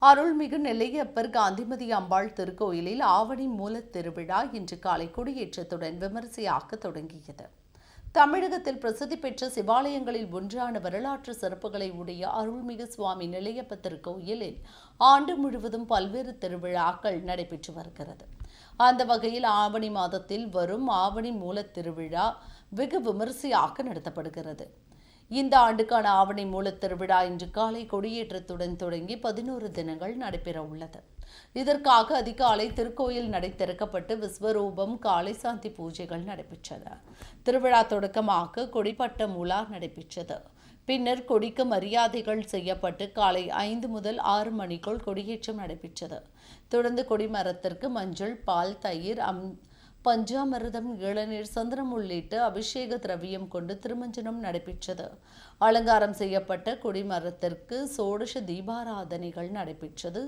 அருள்மிகு நெல்லையப்பர் காந்திமதி அம்பாள் திருக்கோயிலில் ஆவணி மூலத் திருவிழா இன்று காலை கொடியேற்றத்துடன் விமரிசையாக தொடங்கியது. தமிழகத்தில் பிரசித்தி பெற்ற சிவாலயங்களில் ஒன்றான வரலாற்று சிறப்புகளை உடைய அருள்மிகு சுவாமி நெல்லையப்பர் திருக்கோயிலில் ஆண்டு முழுவதும் பல்வேறு திருவிழாக்கள் நடைபெற்று வருகிறது. அந்த வகையில் ஆவணி மாதத்தில் வரும் ஆவணி மூலத் திருவிழா வெகு விமரிசையாக நடத்தப்படுகிறது. இந்த ஆண்டுக்கான ஆவணி மூலத் திருவிழா இன்று காலை கொடியேற்றத்துடன் தொடங்கி 11 தினங்கள் நடைபெற உள்ளது. இதற்காக அதிகாலை திருக்கோயில் நடை திறக்கப்பட்டு விஸ்வரூபம் காலை சாந்தி பூஜைகள் நடைபெற்றன. திருவிழா தொடக்கமாக கொடிப்பட்ட உலா நடைபெற்றது. பின்னர் கொடிக்கு மரியாதைகள் செய்யப்பட்டு காலை 5 முதல் 6 மணிக்குள் கொடியேற்றம் நடைபெற்றது. தொடர்ந்து கொடிமரத்திற்கு மஞ்சள், பால், தயிர், பஞ்சாமிர்தம், இளநீர், சந்தனம் உள்ளிட்ட அபிஷேக திரவியம் கொண்டு திருமஞ்சனம் நடைபெற்றது. அலங்காரம் செய்யப்பட்ட கொடிமரத்திற்கு சோடச தீபாராதனைகள் நடைபெற்றது.